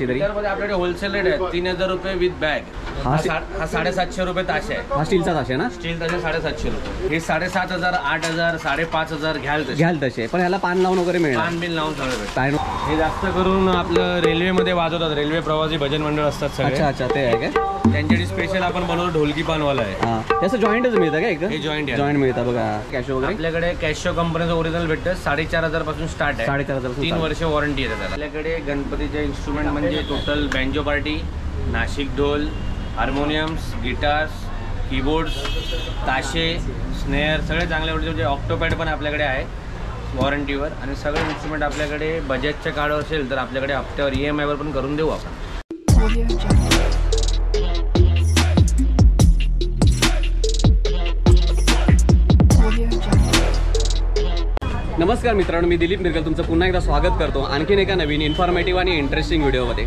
रेटची तरी? आपल्याकडे wholesale rate आहे 3000 रुपये विथ बॅग. हा 750 रुपये ताशे आहे. हा स्टीलचा ताशे ना? स्टील ताशे 750 रुपये. हे 7500, 8000, 5500 घ्याल तसे. पण ह्याला पान लावून वगैरे मिळेल? पान बिल लावून सगळं. हे जास्त करून आपलं रेल्वेमध्ये वाजवतात. रेल्वे प्रवासी भजन मंडळ असतात सगळे. अच्छा ते आहे का? त्यांच्यासाठी स्पेशल आपण बनवलं ढोलकी पानवाला आहे. त्याचं जॉईंटच मिळतं का? एक हे जॉईंट मिळतं बघा. कॅशो वगैरे आपल्याकडे कॅशो कंपनीचं ओरिजिनल भेटतं. 4500 पासून स्टार्ट आहे. 4500. 3 वर्ष वॉरंटी आहे त्याला. आपल्याकडे गणपतीचे इन्स्ट्रुमेंट म्हणजे टोटल बँजो पार्टी, नाशिक ढोल, हार्मोनियम्स, गिटार्स, कीबोर्ड्स, ताशे, स्नेअर सगळे चांगल्या म्हणजे ऑक्टोपॅड पण आपल्याकडे आहे वॉरंटीवर. आणि सगळे इन्स्ट्रुमेंट आपल्याकडे बजेटच्या कार्डवर असेल तर आपल्याकडे हप्त्यावर EMI वर पण करून देऊ आपण. नमस्कार मित्रांनो, मी दिलीप मिरकल तुमचं पुन्हा एकदा स्वागत करतो आणखीन एका नवीन इन्फॉर्मेटिव्ह आणि इंटरेस्टिंग व्हिडिओमध्ये.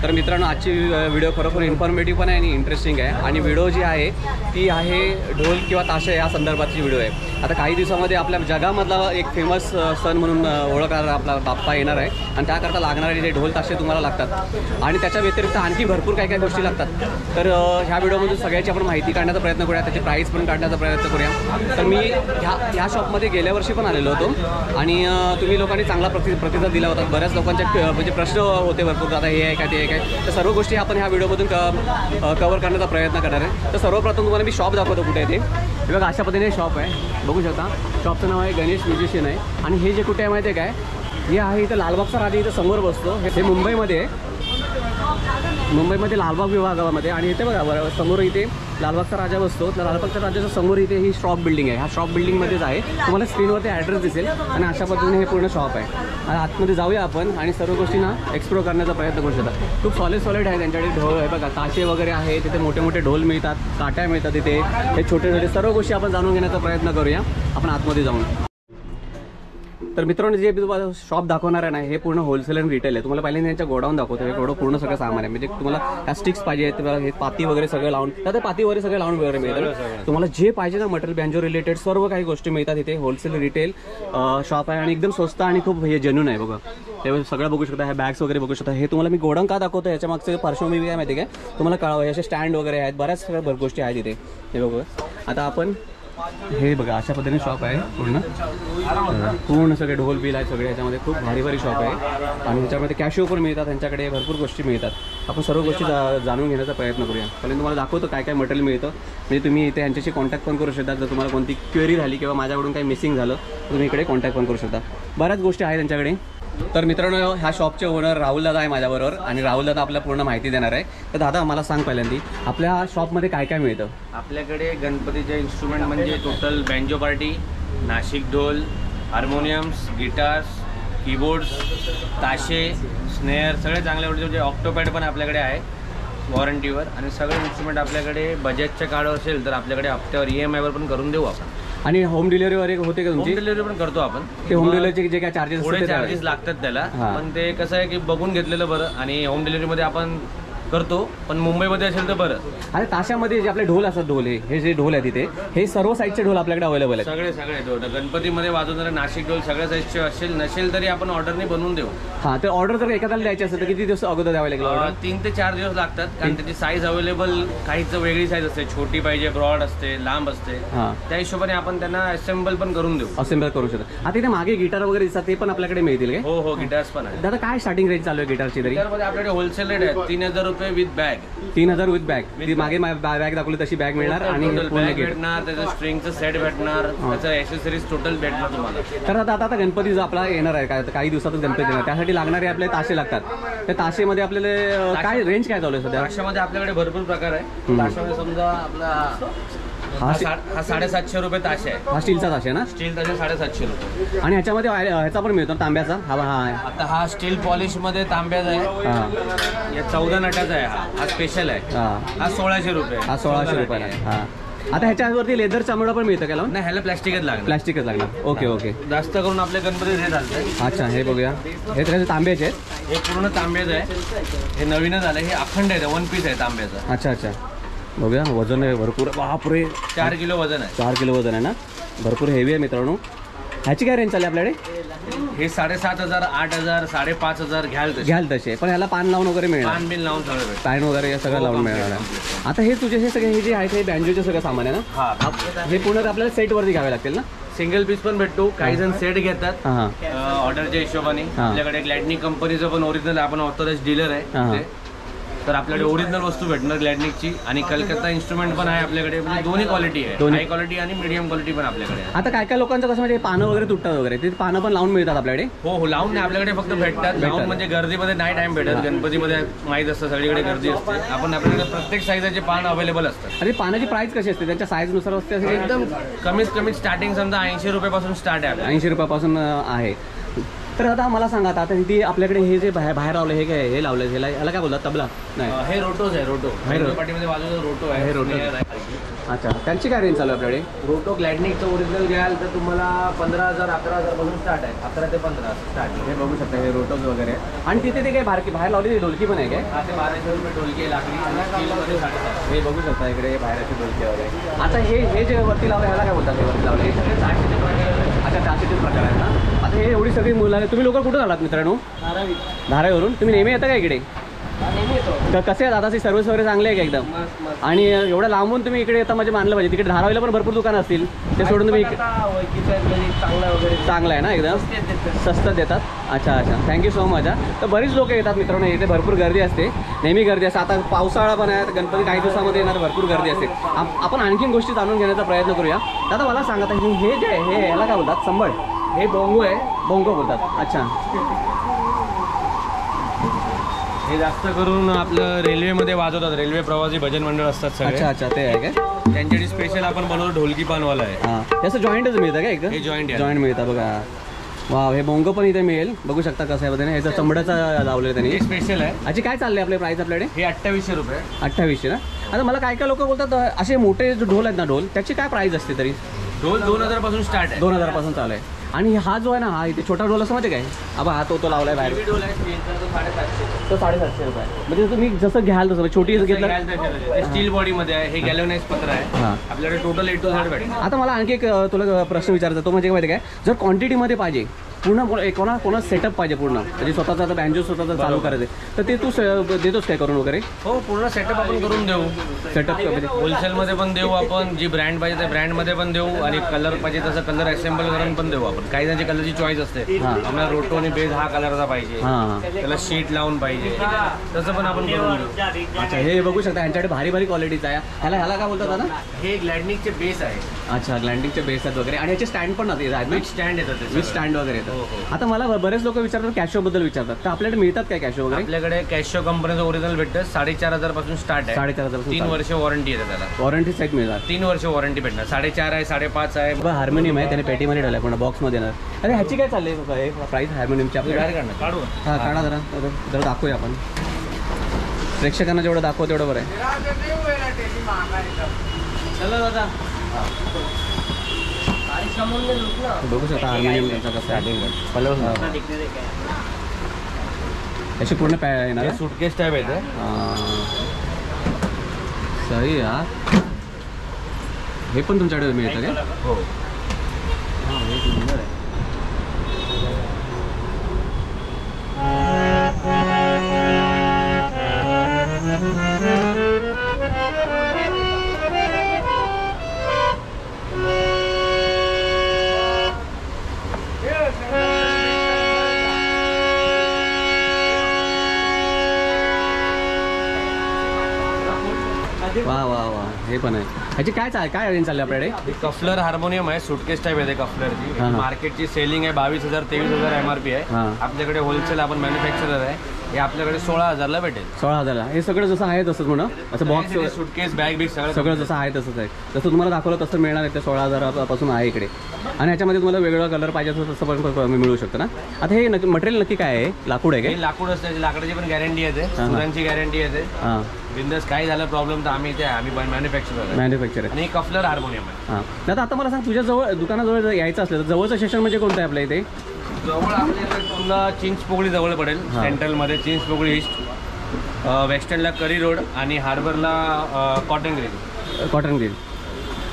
तर मित्रांनो, आजची व्हिडिओ खरोखर इन्फॉर्मेटिव्ह पण आहे आणि इंटरेस्टिंग आहे. आणि व्हिडिओ जी आहे ती आहे ढोल किंवा ताशे या संदर्भातची व्हिडिओ आहे. आता काही दिवसामध्ये आपल्या जगामधला एक फेमस सण म्हणून ओळखणारा आपला बाप्पा येणार आहे आणि त्याकरता लागणारे जे ढोल ताशे तुम्हाला लागतात आणि त्याच्या व्यतिरिक्त आणखी भरपूर काही काही गोष्टी लागतात. तर ह्या व्हिडिओमधून सगळ्याची आपण माहिती काढण्याचा प्रयत्न करूया, त्याची प्राईस पण काढण्याचा प्रयत्न करूया. तर मी ह्या शॉपमध्ये गेल्या वर्षी पण आलेलो होतो आणि तुम्ही लोकांनी चांगला प्रतिसाद दिला होता. बऱ्याच लोकांचे म्हणजे प्रश्न होते भरपूर, आता हे आहे काय ते आहे काय. तर सर्व गोष्टी आपण ह्या व्हिडिओमधून कव्हर करण्याचा प्रयत्न करणार आहे. तर सर्वप्रथम तुम्हाला मी शॉप दाखवतो कुठे आहे ते. हे बघा, अशा पद्धतीने शॉप आहे, बघू शकता. शॉपचं नाव आहे गणेश म्युझिशियन आहे. आणि हे जे कुठे आहे माहिती आहे काय, हे आहे इथं लालबागचा राजा इथं समोर बसतो. हे मुंबईमध्ये आहे, मुंबईमध्ये लालबाग विभागामध्ये. आणि इथे बघा समोर इथे लालबागचा राजा बसतो. तर लालबागच्या राजाच्या समोर इथे ही शॉप बिल्डिंग आहे. ह्या शॉप बिल्डिंगमध्येच आहे. तुम्हाला स्क्रीनवरती ॲड्रेस दिसेल आणि अशा पद्धतीने हे पूर्ण शॉप आहे. आणि आतमध्ये जाऊया आपण आणि सर्व गोष्टींना एक्सप्लोर करण्याचा प्रयत्न करू शकता. खूप सॉलिड आहे त्यांच्याकडे. ढोल आहे बघा, ताशे वगैरे आहे तिथे, मोठे मोठे ढोल मिळतात, काट्या मिळतात तिथे, हे छोटे छोटे सर्व गोष्टी आपण जाणून घेण्याचा प्रयत्न करूया आपण आतमध्ये जाऊन. तर मित्रांनो, जे तुम्हाला शॉप दाखवणार आहे ना, हे पूर्ण होलसेल आणि रिटेल आहे. तुम्हाला पहिल्यांदा त्यांच्या गोडाऊन दाखवतो. हे गोडं पूर्ण सगळं सामान आहे. म्हणजे तुम्हाला ह्या स्टिक्स पाहिजे, तुम्हाला हे पाती वगैरे सगळं लावून, तर पाती वगैरे सगळं लावून वगैरे मिळतं. तुम्हाला जे पाहिजे ना मटेरियल बँजो रिलेटेड सर्व काही गोष्टी मिळतात इथे. होलसेल रिटेल शॉप आहे आणि एकदम स्वस्त आणि खूप हे जेन्युइन आहे. बघा हे सगळं बघू शकता, हे बॅग्स वगैरे बघू शकता. हे तुम्हाला मी गोडाऊन का दाखवतो याच्या मागचं पार्श्वभूमी काय माहिती काय तुम्हाला कळावं. हे असे स्टँड वगैरे आहेत, बऱ्याच सगळ्या गोष्टी आहेत इथे. हे बघू, आता आपण हे बघा अशा पद्धतीने शॉप आहे पूर्ण सगळे ढोल बिल आहे सगळे. याच्यामध्ये खूप भारी शॉप आहे आणि ह्याच्यामध्ये कॅशिओ पण मिळतात. त्यांच्याकडे भरपूर गोष्टी मिळतात. आपण सर्व गोष्टी जाणून घेण्याचा प्रयत्न करूया. पण तुम्हाला दाखवतो काय काय मटेरियल मिळतं. म्हणजे तुम्ही इथे यांच्याशी कॉन्टॅक्ट पण करू शकता. जर तुम्हाला कोणती क्वेरी झाली किंवा माझ्याकडून काही मिसिंग झालं तर तुम्ही इकडे कॉन्टॅक्ट पण करू शकता. बऱ्याच गोष्टी आहेत त्यांच्याकडे. तर मित्रांनो, ह्या शॉपचे ओनर राहुल दादा आहे माझ्याबरोबर आणि राहुल दादा आपल्याला पूर्ण माहिती देणार आहे. तर दादा मला सांग पहिल्यांदी आपल्या शॉपमध्ये काय काय मिळतं? आपल्याकडे गणपतीचे इन्स्ट्रुमेंट म्हणजे टोटल बँजो पार्टी, नाशिक ढोल, हार्मोनियम्स, गिटार्स, कीबोर्ड्स, ताशे, स्नेअर सगळे चांगल्या म्हणजे ऑक्टोपॅड पण आपल्याकडे आहे वॉरंटीवर. आणि सगळे इन्स्ट्रुमेंट आपल्याकडे बजेटच्या कार्डवर असेल तर आपल्याकडे हप्त्यावर EMI वर पण करून देऊ आपण. आणि होम डिलिव्हरी वगैरे होते का तुमची? होम डिलिव्हरी पण करतो आपण. ते होम डिलिव्हरीचे जे काय चार्जेस लागतात त्याला, पण ते कसं आहे की बघून घेतलेलं बरं. आणि होम डिलिव्हरीमध्ये आपण करतो, पण मुंबईमध्ये असेल तर बरं. आणि ताशामध्ये जे आपले ढोल असतात, ढोल हे जे ढोल आहे तिथे हे सर्व साईजचे ढोल आपल्याकडे अवेलेबल आहेत. सगळे ढोल गणपतीमध्ये वाजवणारे नाशिक ढोल सगळ्या साईजचे असेल, नसेल तरी आपण ऑर्डरने बनवून देऊ. हां, तर ऑर्डर जर एखाद्याला द्यायची असेल तर किती दिवस अगोदर द्यावं लागेल? ऑर्डर 3 ते 4 दिवस लागतात. कारण त्याची साईज अवेलेबल काहीच वेगळी साईज असते, छोटी पाहिजे, ब्रॉड असते, लांब असते. त्या हिशोबाने आपण त्यांना असेंबल पण करून देऊ. असेंबल करू शकतो. आता इथे मागे गिटार वगैरे दिसतात, ते पण आपल्याकडे मिळतील काय? हो, गिटार्स पण आहे. दादा काय स्टार्टिंग रेंज चालू आहे गिटारची तरी? गिटारमध्ये आपल्याकडे होलसेल रेट आहे 3000 रुपये विथ बॅग. 3000 with bag. मागे बॅग दाखवली तशी बॅग मिळणार आणि बॅग भेटणार, त्याचं स्ट्रिंगचं सेट भेटणार, त्याचं ॲक्सेसरीज टोटल भेटणार तुम्हाला. तर आता गणपती जो आपला येणार आहे काही दिवसातच गणपती येणार, त्यासाठी लागणारे आपले ताशे लागतात. त्या ताशेमध्ये आपल्याला काय रेंज काय चालू आहे सध्या? ताशामध्ये आपल्याकडे भरपूर प्रकार आहे. ताशामध्ये समजा आपला हा 750 रुपये ताशे आहे. हा स्टीलचा ताशे ना? स्टील ताशे 750 रुपये. आणि ह्याच्यामध्ये ह्याचा पण मिळतो तांब्याचा. आता हा स्टील पॉलिश मध्ये तांब्याचा आहे. या 14 नटाचा आहे. हा स्पेशल आहे. हा 1600 रुपये. हा 1600 रुपयाला आहे. आता ह्याच्यावरती लेदर चमडा पण मिळतं का? नाही, ह्याला प्लॅस्टिकच लागणार. प्लॅस्टिकच लागणार. ओके. जास्त करून आपल्या गणपती हे चालतं. अच्छा, हे बघूया. हे तर तांब्याचे आहेत. हे पूर्ण तांब्याचं आहे. हे नवीनच आलं. हे अखंड आहे, 1 पीस आहे तांब्याचं. अच्छा. बघूया, वजन आहे भरपूर. बापरे, 4 किलो वजन आहे. 4 किलो वजन आहे ना? भरपूर हेवी आहे मित्रांनो. ह्याची काय रेंज चालली आपल्याकडे? हे 7,500, 8,000, 5,500 घ्याल तसे, पण ह्याला पान लावून वगैरे मिळणार, पान बिल लावून सगळं भेटेल. पान वगैरे हे सगळं लावून मिळणार आहे. आता हे तुझे हे सगळे हे जे आहे ते बँजोचे सगळं सामान आहे ना? हा, हे पूर्ण आपल्याला सेटवरती घ्यावे लागतील ना? सिंगल पीस पण भेटतो, काही जण सेट घेतात हां ऑर्डरच्या हिशोबाने. आपल्याकडे ग्लॅडनिक कंपनीचं पण ओरिजिनल, आपण ऑथराइज्ड डीलर आहे तिथे. तर आपल्याकडे ओरिजिनल वस्तू भेटणार ग्लॅडनिकची, आणि कलकत्ता इन्स्ट्रुमेंट पण आहे आपल्याकडे. म्हणजे दोन्ही क्वालिटी आहे, हाय क्वालिटी आणि मीडियम क्वालिटी पण आपल्याकडे आहे. आता काय काय लोकांचं कसं म्हणजे पानं वगैरे तुटतात वगैरे, ते पानं पण लावून मिळतात आपल्याकडे? हो, लावून नाही, आपल्याकडे फक्त भेटतात. लावून म्हणजे गर्दीमध्ये नाही टाइम भेटत, गणपतीमध्ये माहीत असतं सगळीकडे गर्दी असते. आपण आपल्याकडे प्रत्येक साईजचे पान अवेलेबल असतात. अरे पानाची प्राइस कशी असते? त्यांच्या साईजनुसार असते असे? एकदम कमीत कमी स्टार्टिंग समजा 80 रुपयापासून स्टार्ट आहे. 80 रुपयापासून आहे. तर आता मला सांगा, आता तिथे आपल्याकडे हे जे बाहेर लावलं हे काय, हे लावलं ह्याला काय बोलतात? तबला नाही, हे रोटोज आहे. रोटो पाठीमध्ये बाजूला रोटो आहे. हे रोटो. अच्छा, त्यांची काय रेंज चालू आहे आपल्याकडे? रोटो ग्लॅडनिकचं ओरिजिनल घ्याल तर तुम्हाला 15,000, 11,000 पासून स्टार्ट आहे. 11 ते 15 स्टार्ट. हे बघू शकता, हे रोटोज वगैरे. आणि तिथे ते काय बाहेर लावली ढोलकी पण आहे काय? हा, ते 1200 रुपये ढोलकी आहे, लाकडी आणि स्टीलमध्ये 7,500. हे बघू शकता इकडे बाहेरचे ढोलकी वगैरे. आता हे जे वरती लावलं ह्याला काय बोलतात? हे वरती लावलं हे सगळे 400चे प्रकार आहेत. अच्छा, 400चे प्रकार आहेत ना? आता हे एवढी सगळी मुलं आहेत. तुम्ही लोक कुठून आलात मित्रांनो? धारावीवरून. तुम्ही नेहमी येता का इकडे? कसे आहे दादाची सर्व्हिस वगैरे चांगली आहे का एकदम? आणि एवढं लांबून तुम्ही इकडे येता म्हणजे मानलं पाहिजे. तिकडे धारावीला पण भरपूर दुकानं असतील, ते सोडून तुम्ही चांगलं आहे ना, एकदम स्वस्त देतात. अच्छा अच्छा, थँक्यू सो मच. तर बरीच लोक येतात मित्रांनो, इथे भरपूर गर्दी असते, नेहमी गर्दी असते. आता पावसाळा पण आहे, गणपती काही दिवसामध्ये येणार, भरपूर गर्दी असते. आपण आणखीन गोष्टी जाणून घेण्याचा प्रयत्न करूया. दादा मला सांगा, हे जे आहे हे याला काय बोलतात? संबळ? हे बोंगो आहे. बोंगो बोलतात. अच्छा, हे जास्त करून आपलं रेल्वेमध्ये वाजवतात. रेल्वे प्रवासी भजन मंडळ असतात सगळे. अच्छा अच्छा, ते आहे काय? त्यांच्यासाठी स्पेशल आपण बनवतो ढोलकी पानवाला आहे. हां, त्याचं जॉईंटच मिळतं का एकदम? हे जॉईंट आहे. जॉईंट मिळतं बघा. वा, हे बोंगो पण इथे मिळेल. बघू शकता कसं आहे बघा, ह्याचं चमड्याचं लावलं त्यांनी. हे स्पेशल आहे. अच्छा, काय चालले आपले प्राईस आपल्याकडे? हे 2800 रुपये. 2800 ना? आता मला काय काय लोक बोलतात असे मोठे जो ढोल आहेत ना, ढोल त्याची काय प्राईस असते तरी? ढोल 2000 पासून स्टार्ट आहे. 2000 पासून चालू आहे. आणि हा जो आहे ना, हा इथे छोटा ढोल असं माहिती काय? अब हा तो लावलाय बाहेर, ढोल आहे स्टीलचा, तो 750. तो 750 रुपये. म्हणजे तुम्ही जसं घ्याल तसं, छोटी घेतलं. स्टील बॉडीमध्ये आहे. हे गॅल्वनाइज पत्र आहे. हां, आपल्याकडे टोटल 8 to 10 भेटेल. आता मला आणखी एक तुला प्रश्न विचारायचा, तो म्हणजे माहिती काय, जर क्वांटिटीमध्ये पाहिजे पूर्ण कोणा सेटअप पाहिजे पूर्ण, म्हणजे स्वतःचा आता बँजो स्वतःचा चालू करायचं, तर ते तू देतोस काय करून वगैरे? हो, पूर्ण सेटअप आपण करून देऊ. सेटअप होलसेलमध्ये पण देऊ आपण. जी ब्रँड पाहिजे त्या ब्रँडमध्ये पण देऊ, आणि कलर पाहिजे तसं कलर असेंबल करून पण देऊ आपण. काही जणांची कलरची चॉईस असते. आपल्याला रोटो आणि बेज हा कलरचा पाहिजे, त्याला शीट लावून पाहिजे, तसं पण आपण करून देऊ. अच्छा, हे बघू शकता ह्यांच्याकडे भारी भारी क्वालिटीचा आहे. ह्याला काय बोलतात ना? हे ग्लॅडनिकचे बेस आहे. अच्छा, ग्लॅडनिकचे बेस आहेत वगैरे, आणि याचे स्टँड पण आहेत ना? विथ स्टँड येतात. विथ स्टँड वगैरे येतात. आता मला बरेच लोक विचारतात कॅशो बद्दल विचारतात, तर आपल्याकडे मिळतात काय कॅशो वगैरे? आपल्याकडे कॅशो कंपनीचं ओरिजिनल भेटतं. 4,500 पासून स्टार्ट आहे. 4,500 3 वर्ष वॉरंटी येते त्याला. वॉरंटी सेट मिळतात. 3 वर्ष वॉरंटी भेटणार. 4,500 आहे, 5.5 आहे. हार्मोनियम आहे, त्याने पेटीमध्ये ठेवला पूर्ण बॉक्समध्ये येणार. अरे ह्याची काय चालली प्राईस हार्मोनियमची आपल्या? बाहेर काढणार, काढू. हां, काढा जरा दाखवूया आपण प्रेक्षकांना, जेवढं दाखवू तेवढं बरं आहे. चला दादा, बघू शकता हार्मोनियम त्यांचा कसं आहे. याची पूर्ण येणार सुटकेस टाईप येते. सही यार, हे पण तुमच्याकडे मिळतं काय? हो. हे सुंदर आहे. वा वा वा, हे पण आहे. ह्याची काय रेंज चालली आपल्याकडे? कफलर हार्मोनियम आहे, सुटकेस टाईप येते कफलरची. हां. मार्केटची सेलिंग आहे 22,000 23,000 MRP आहे. हां. आपल्याकडे होलसेल आपण मॅन्युफॅक्चरर आहे. हे आपल्याकडे 16,000ला भेटेल. 16,000ला. हे सगळं जसं आहे तसंच म्हणा, असं बॉक्स सुटकेस बॅग बिग सगळं जसं आहे तसंच आहे. जसं तुम्हाला दाखवलं तसं मिळणार आहे. ते 16,000 पासून आहे इकडे. आणि ह्याच्यामध्ये तुम्हाला वेगवेगळा कलर पाहिजे असेल तसं पण मिळू शकतं ना? आता हे मटेरियल नक्की काय आहे? लाकूड आहे हे लाकूड असते. लाकडाची पण गॅरंटी येते, सुरांची गॅरंटी येते. हां, बिंदस काही झालं प्रॉब्लेम तर आम्ही मॅन्युफॅक्चर आहे. आणि कफलर हार्मोनियम आहे. हां, दादा आता मला सांग, तुझ्या जवळ दुकानाजवळ यायचं असलं तर जवळचं स्टेशन म्हणजे कोणतं आहे आपल्या इथे? जवळ आपल्याकडे पुन्हा चिंचपोकळी जवळ पडेल. सेंट्रलमध्ये चिंचपोकळी ईस्ट, वेस्टर्नला करी रोड, आणि हार्बरला कॉटन ग्रीन.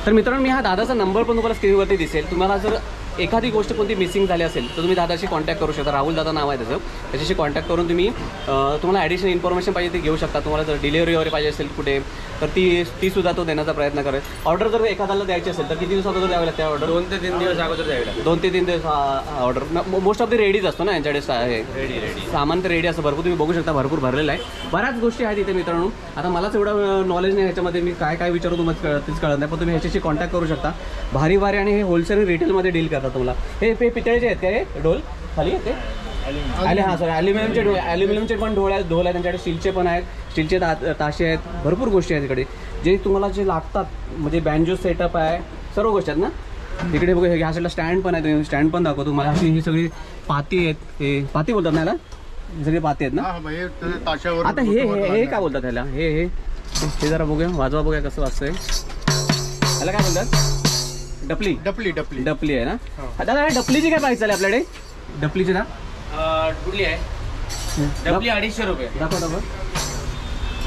तर मित्रांनो, मी हा दादाचा नंबर पण तुम्हाला स्क्रीनवरती दिसेल. तुम्हाला जर एखादी गोष्ट कोणती मिसिंग झाली असेल तर तुम्ही दादाशी कॉन्टॅक्ट करू शकता. राहुल दादा नाव आहे त्याचं. त्याच्याशी कॉन्टॅक्ट करून तुम्ही तुम्हाला ॲडिशनल इन्फॉर्मेशन पाहिजे ती घेऊ शकता. तुम्हाला जर डिलिव्हरी वगैरे पाहिजे असेल कुठे तर ती सुद्धा तो देण्याचा प्रयत्न करेल. ऑर्डर जर एखाद्याला द्यायची असेल तर किती दिवस अगोदर द्यावी लागते ऑर्डर? 2 ते 3 दिवस अगोदर द्यावी लागते. 2 ते 3 दिवस ऑर्डर. मोस्ट ऑफ द रेडीच असतो ना यांच्याकडे. रेडी सामान तर रेडी असतं भरपूर. तुम्ही बघू शकता भरपूर भरलेलं आहे. बऱ्याच गोष्टी आहेत इथे मित्रांनो. आता मलाच एवढं नॉलेज नाही ह्याच्यामध्ये, मी काय विचारू तुम्हाला तेच कळत नाही, पण तुम्ही ह्याच्याशी कॉन्टॅक्ट करू शकता. भारी आणि हे होलसेल रिटेलमध्ये डील करतात तुम्हाला. हे पितळेचे आहेत का हे ढोल खाली ते? हां सॉरी, ॲल्युमिनियमचे पण ढोल आहेत त्यांच्याकडे. स्टीलचे पण आहेत, स्टीलचे ताशे आहेत, भरपूर गोष्टी आहेत इकडे जे तुम्हाला जे लागतात. म्हणजे बँजो सेटअप आहे, सर्व गोष्टी आहेत ना तिकडे. बघू ह्या साईडला स्टँड पण आहे, तुम्ही स्टँड पण दाखवतो तुम्हाला. अशी ही सगळी पाती आहेत. हे पाती बोलतात ना याला? सगळे पाती आहेत ना. आता हे काय बोलतात ह्याला? हे जरा बघूया, वाजवा बघूया कसं वाजतंय. ह्याला काय बोलतात? डपली आहे ना. दादा डपलीची काय प्राईस चालेल आपल्याकडे? डपलीची ना कुठली आहे? डबली 250 रुपये. दाखव.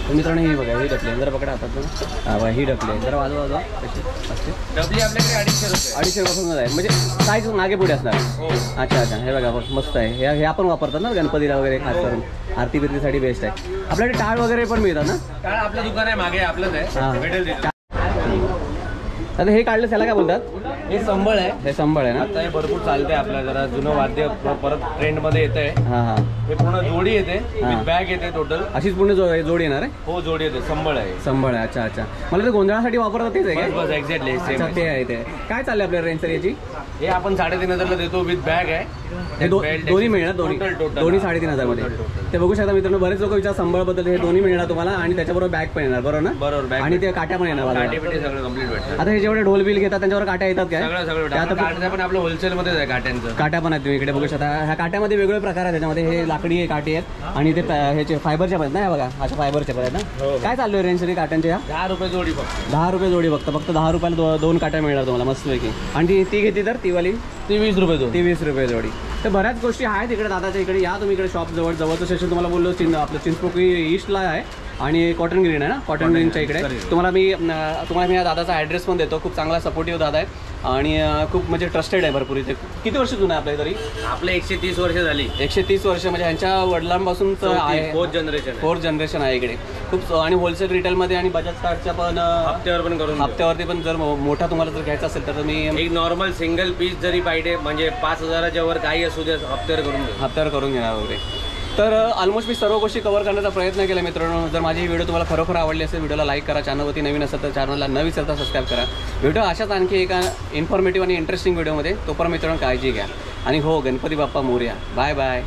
मित्रांनो ही बघा, ही डपली आहे. जरा पकडा हातात. हा ही डपली आहे. जरा वाजवा कशी असते डबली आपल्याकडे 250 रुपये. 250 रुपयापासून आहे. म्हणजे साईज मागे पुढे असणार. हो. अच्छा हे बघा मस्त आहे. हे आपण वापरतात ना गणपतीला वगैरे, खास करून आरती बिरतीसाठी बेस्ट आहे. आपल्याकडे टाळ वगैरे पण मिळतात ना? टाळ आपलं दुकान आहे मागे, आपलंच आहे. भेटेल. आता हे काढलं त्याला काय बोलतात? हे संबळ आहे. हे संबळ आहे ना. आता हे भरपूर चालतंय आपलं, जरा जुनं वाद्य परत ट्रेंड मध्ये येत आहे. हां हे पूर्ण जोडी येते, हां. बॅग येते टोटल. अशीच पूर्ण जोडी येणार आहे? हो जोडी येते. संबळ आहे. संबळ आहे. अच्छा मला ते गोंधळासाठी वापरतात तेच आहे बस एक्झॅक्टली अच्छा सेम. ते आहे ते. काय चाललंय आपल्या रेंज सर याची? हे आपण 3,500 देतो विथ बॅग आहे. हे दोन्ही मिळणार. दोन्ही 3,500 मध्ये. ते बघू शकता मित्रांनो, बरेच लोक विचार संबळबद्दल. हे दोन्ही मिळणार तुम्हाला आणि त्याच्याबरोबर बॅग पण येणार, बरोबर ना? बरोबर. बॅग आणि ते काट्या पण येणार. सगळं कम्प्लीट भेटतं. आता हे जेवढे ढोल बिल घेतात त्यांच्यावर काट्या येतात काय? सगळं काट्या पण आपलं होलसेल मध्येच आहे. काट्या पण आहेत. तुम्ही इकडे बघू शकता. ह्या काट्यामध्ये वेगवेगळे प्रकार आहेत. त्याच्यामध्ये हे लाकडी काटे आहेत आणि ते ह्याचे फायबरच्या पण आहेत ना. बघा अशा फायबरच्या पण आहेत ना. काय चालू आहे रेंज तरी काट्यांच्या? 10 रुपये जोडी फक्त. 10 रुपये जोडी फक्त 10 रुपयाला 2 काट्या मिळणार तुम्हाला मस्तपैकी. आणि ती घेतली तर ती वाली ती 20 रुपये जोडी. ती 20 रुपये जोडी. तर बऱ्याच गोष्टी आहेत इकडे दादाच्या इकडे. या तुम्ही इकडे शॉप जवळचं स्टेशन तुम्हाला बोललो आपलं चिंचपोकळी ईस्टला आहे आणि कॉटन ग्रीन आहे ना. कॉटन ग्रीनच्या इकडे तुम्हाला मी या दादाचा ॲड्रेस पण देतो. खूप चांगला सपोर्टिव्ह दादा आहे आणि खूप म्हणजे ट्रस्टेड आहे भरपूर. इथे किती वर्ष जुनं आहे आपल्या तरी? आपले 130 वर्ष झाली. 130 वर्ष म्हणजे ह्यांच्या वडिलांपासून आहे. 4th जनरेशन आहे इकडे खूप. आणि होलसेल रिटेलमध्ये आणि बजाज कार्डच्या पण हप्त्यावरती पण जर मोठा तुम्हाला जर घ्यायचा असेल तर तुम्ही एक नॉर्मल सिंगल पीस जरी पाहिजे म्हणजे 5,000च्या वर काही असू दे हप्त्यावर करून घेणार वगैरे. तर ऑलमोस्ट मी सर्व गोष्टी कव्हर करण्याचा प्रयत्न केला मित्रांनो. जर माझी ही व्हिडिओ तुम्हाला खरोखर आवडली असेल व्हिडिओला लाईक करा. चॅनलवरती नवीन असेल तर चॅनलला न विसरता सबस्क्राईब करा. व्हिडिओ अशाच आणखी एका इन्फॉर्मेटिव्ह आणि इंटरेस्टिंग व्हिडिओमध्ये. तोपर्यंत मित्रांनो काळजी घ्या आणि हो गणपती बाप्पा मोरया. बाय.